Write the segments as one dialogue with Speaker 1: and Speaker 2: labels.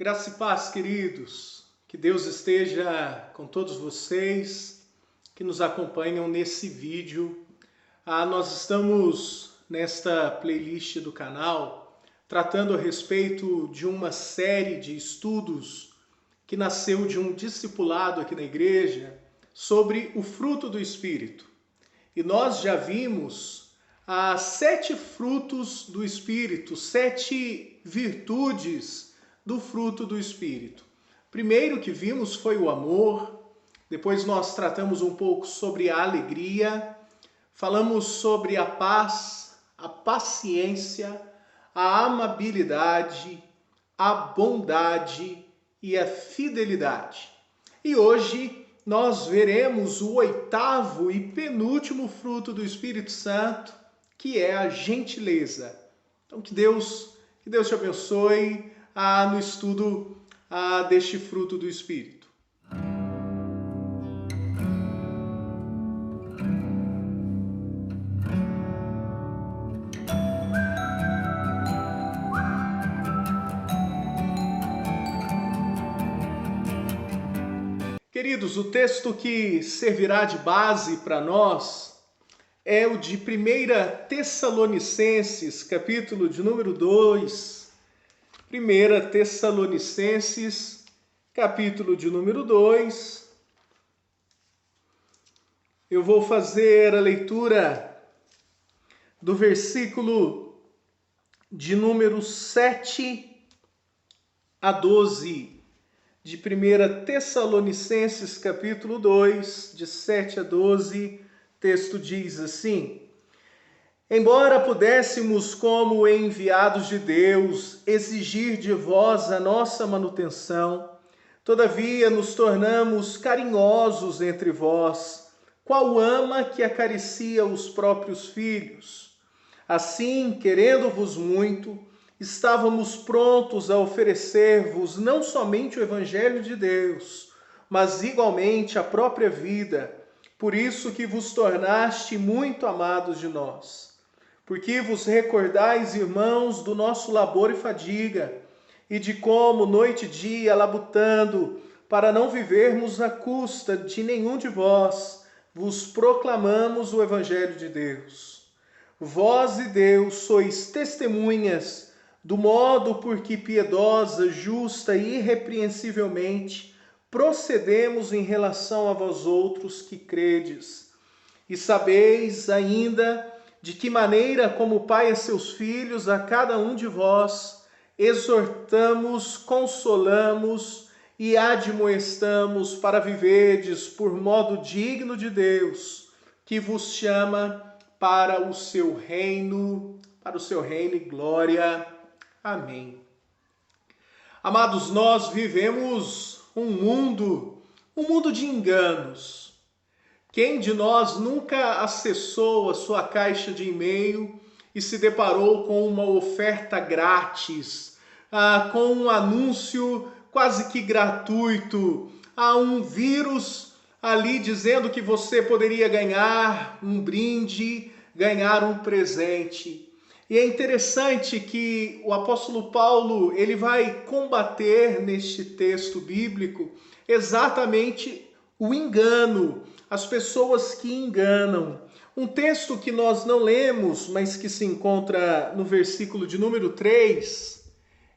Speaker 1: Graça e paz, queridos. Que Deus esteja com todos vocês que nos acompanham nesse vídeo. Nós estamos nesta playlist do canal tratando a respeito de uma série de estudos que nasceu de um discipulado aqui na igreja sobre o fruto do Espírito. E nós já vimos 7 frutos do Espírito, 7 virtudes do fruto do Espírito. Primeiro que vimos foi o amor, depois nós tratamos um pouco sobre a alegria, falamos sobre a paz, a paciência, a amabilidade, a bondade e a fidelidade. E hoje nós veremos o 8º e penúltimo fruto do Espírito Santo, que é a gentileza. Então que Deus te abençoe no estudo deste fruto do Espírito. Queridos, o texto que servirá de base para nós é o de 1 Tessalonicenses, capítulo de número 2. 1 Tessalonicenses, capítulo de número 2. Eu vou fazer a leitura do versículo de número 7 a 12. De 1 Tessalonicenses, capítulo 2, de 7 a 12, texto diz assim: Embora pudéssemos, como enviados de Deus, exigir de vós a nossa manutenção, todavia nos tornamos carinhosos entre vós, qual ama que acaricia os próprios filhos. Assim, querendo-vos muito, estávamos prontos a oferecer-vos não somente o Evangelho de Deus, mas igualmente a própria vida, por isso que vos tornaste muito amados de nós. Porque vos recordais, irmãos, do nosso labor e fadiga, e de como, noite e dia, labutando, para não vivermos à custa de nenhum de vós, vos proclamamos o Evangelho de Deus. Vós e Deus sois testemunhas do modo por que piedosa, justa e irrepreensivelmente procedemos em relação a vós outros que credes. E sabeis ainda de que maneira, como pai a seus filhos, a cada um de vós, exortamos, consolamos e admoestamos para viverdes por modo digno de Deus, que vos chama para o seu reino e glória. Amém. Amados, nós vivemos um mundo de enganos. Quem de nós nunca acessou a sua caixa de e-mail e se deparou com uma oferta grátis, com um anúncio quase que gratuito, um vírus ali dizendo que você poderia ganhar um brinde, ganhar um presente. E é interessante que o apóstolo Paulo ele vai combater neste texto bíblico exatamente o engano, as pessoas que enganam. Um texto que nós não lemos, mas que se encontra no versículo de número 3,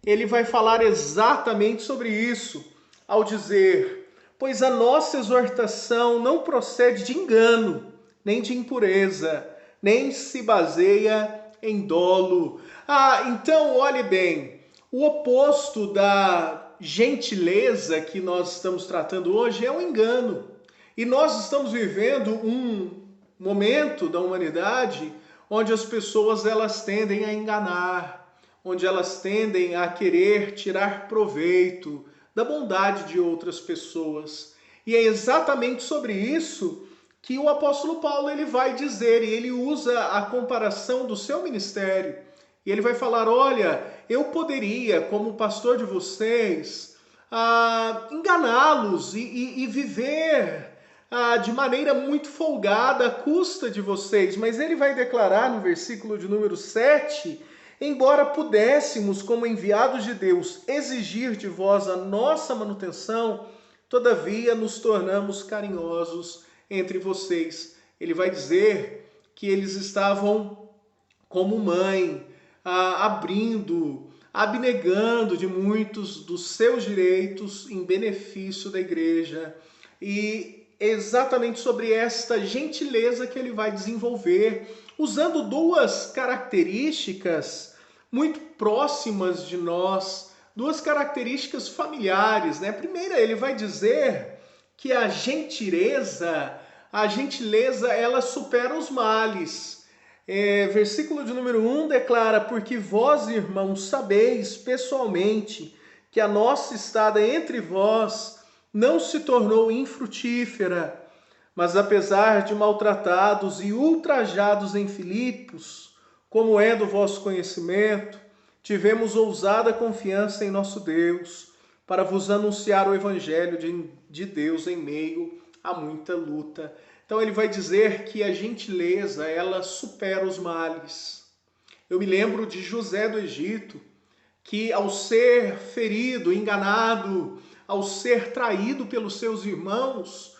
Speaker 1: ele vai falar exatamente sobre isso, ao dizer: pois a nossa exortação não procede de engano, nem de impureza, nem se baseia em dolo. Então, olhe bem, o oposto da gentileza que nós estamos tratando hoje é o engano. E nós estamos vivendo um momento da humanidade onde as pessoas elas tendem a enganar, onde elas tendem a querer tirar proveito da bondade de outras pessoas. E é exatamente sobre isso que o apóstolo Paulo ele vai dizer, e ele usa a comparação do seu ministério. E ele vai falar: olha, eu poderia, como pastor de vocês, enganá-los e viver de maneira muito folgada à custa de vocês. Mas ele vai declarar no versículo de número 7 Embora pudéssemos, como enviados de Deus, exigir de vós a nossa manutenção, todavia nos tornamos carinhosos entre vocês. Ele vai dizer que eles estavam como mãe, abrindo, abnegando de muitos dos seus direitos em benefício da igreja. E é exatamente sobre esta gentileza que ele vai desenvolver, usando duas características muito próximas de nós, duas características familiares, né? Primeira, ele vai dizer que a gentileza, ela supera os males. Versículo de número 1 declara: porque vós, irmãos, sabeis pessoalmente que a nossa estada entre vós não se tornou infrutífera, mas apesar de maltratados e ultrajados em Filipos, como é do vosso conhecimento, tivemos ousada confiança em nosso Deus, para vos anunciar o Evangelho de Deus em meio a muita luta. Então ele vai dizer que a gentileza, ela supera os males. Eu me lembro de José do Egito, que ao ser ferido, enganado, ao ser traído pelos seus irmãos,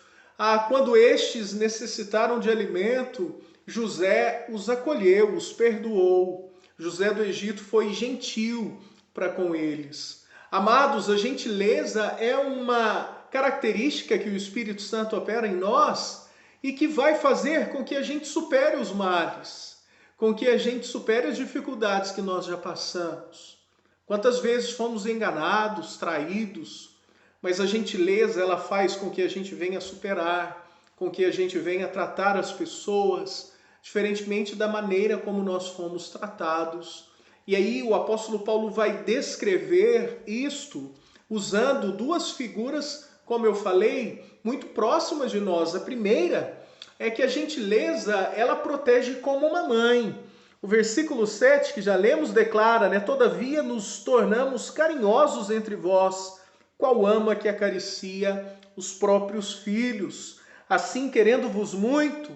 Speaker 1: quando estes necessitaram de alimento, José os acolheu, os perdoou. José do Egito foi gentil para com eles. Amados, a gentileza é uma característica que o Espírito Santo opera em nós e que vai fazer com que a gente supere os males, com que a gente supere as dificuldades que nós já passamos. Quantas vezes fomos enganados, traídos, mas a gentileza, ela faz com que a gente venha superar, com que a gente venha tratar as pessoas diferentemente da maneira como nós fomos tratados. E aí o apóstolo Paulo vai descrever isto usando duas figuras, como eu falei, muito próximas de nós. A primeira é que a gentileza, ela protege como uma mãe. O versículo 7, que já lemos, declara, né? Todavia nos tornamos carinhosos entre vós, qual ama que acaricia os próprios filhos. Assim, querendo-vos muito,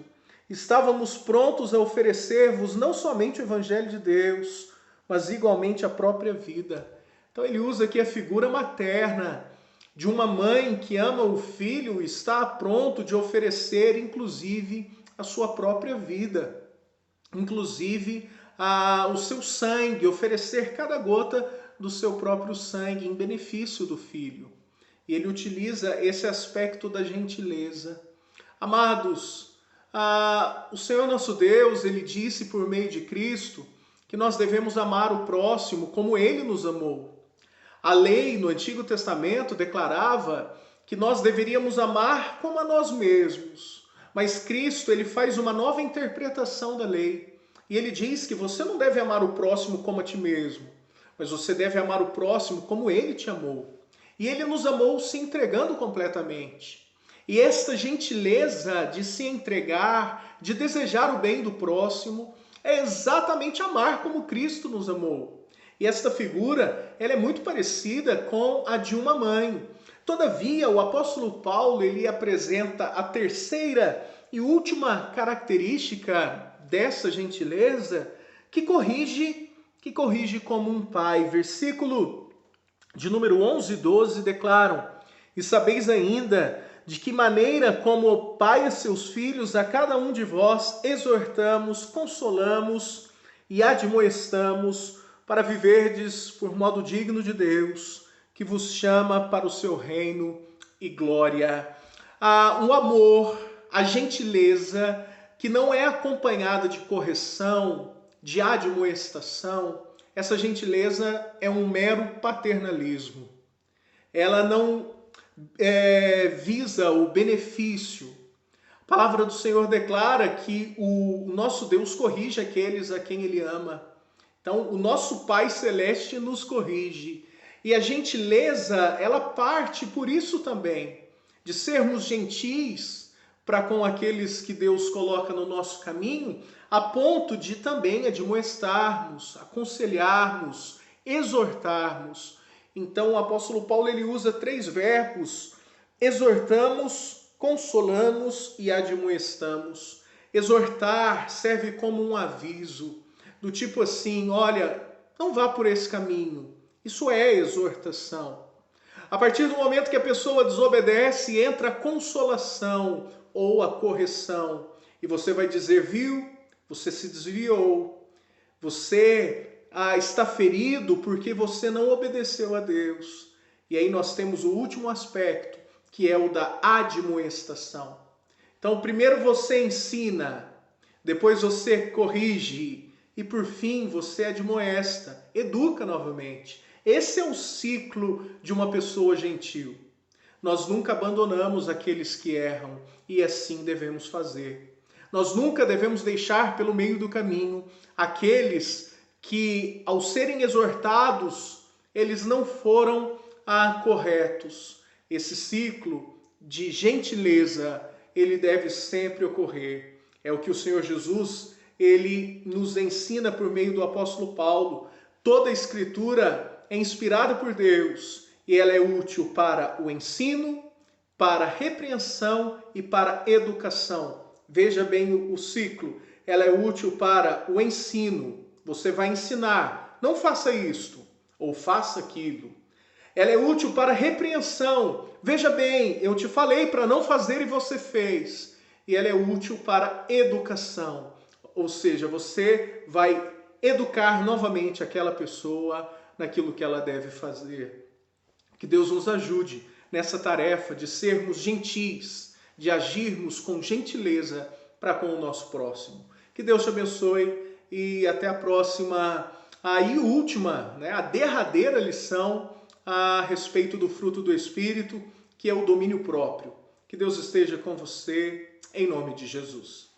Speaker 1: estávamos prontos a oferecer-vos não somente o Evangelho de Deus, mas igualmente a própria vida. Então ele usa aqui a figura materna de uma mãe que ama o filho e está pronto de oferecer, inclusive, a sua própria vida, inclusive o seu sangue, oferecer cada gota do seu próprio sangue em benefício do filho. E ele utiliza esse aspecto da gentileza. Amados, o Senhor nosso Deus, ele disse por meio de Cristo que nós devemos amar o próximo como ele nos amou. A lei no Antigo Testamento declarava que nós deveríamos amar como a nós mesmos. Mas Cristo, ele faz uma nova interpretação da lei. E ele diz que você não deve amar o próximo como a ti mesmo, mas você deve amar o próximo como ele te amou. E ele nos amou se entregando completamente. E esta gentileza de se entregar, de desejar o bem do próximo, é exatamente amar como Cristo nos amou. E esta figura, ela é muito parecida com a de uma mãe. Todavia, o apóstolo Paulo, ele apresenta a terceira e última característica dessa gentileza, que corrige como um pai. Versículo de número 11 e 12 declaram: e sabeis ainda de que maneira, como o pai a seus filhos, a cada um de vós exortamos, consolamos e admoestamos para viverdes por modo digno de Deus, que vos chama para o seu reino e glória. O amor, a gentileza, que não é acompanhada de correção, de admoestação, essa gentileza é um mero paternalismo. Ela não visa o benefício. A palavra do Senhor declara que o nosso Deus corrige aqueles a quem Ele ama. Então, o nosso Pai Celeste nos corrige. E a gentileza, ela parte por isso também, de sermos gentis para com aqueles que Deus coloca no nosso caminho, a ponto de também admoestarmos, aconselharmos, exortarmos. Então o apóstolo Paulo, ele usa 3 verbos: exortamos, consolamos e admoestamos. Exortar serve como um aviso, do tipo assim: olha, Não vá por esse caminho. Isso é exortação. A partir do momento que a pessoa desobedece, entra a consolação ou a correção. E você vai dizer, viu? Você se desviou. Você está ferido porque você não obedeceu a Deus. E aí nós temos o último aspecto, que é o da admoestação. Então, primeiro você ensina, depois você corrige e por fim você admoesta, educa novamente. Esse é o ciclo de uma pessoa gentil. Nós nunca abandonamos aqueles que erram e assim devemos fazer. Nós nunca devemos deixar pelo meio do caminho aqueles que, ao serem exortados, eles não foram corretos. Esse ciclo de gentileza, ele deve sempre ocorrer. É o que o Senhor Jesus, ele nos ensina por meio do apóstolo Paulo. Toda a Escritura é inspirada por Deus e ela é útil para o ensino, para a repreensão e para a educação. Veja bem o ciclo. Ela é útil para o ensino. Você vai ensinar, não faça isto ou faça aquilo. Ela é útil para a repreensão. Veja bem, eu te falei para não fazer e você fez. E ela é útil para a educação. Ou seja, você vai educar novamente aquela pessoa naquilo que ela deve fazer. Que Deus nos ajude nessa tarefa de sermos gentis, de agirmos com gentileza para com o nosso próximo. Que Deus te abençoe e até a próxima e última, a derradeira lição a respeito do fruto do Espírito, que é o domínio próprio. Que Deus esteja com você, em nome de Jesus.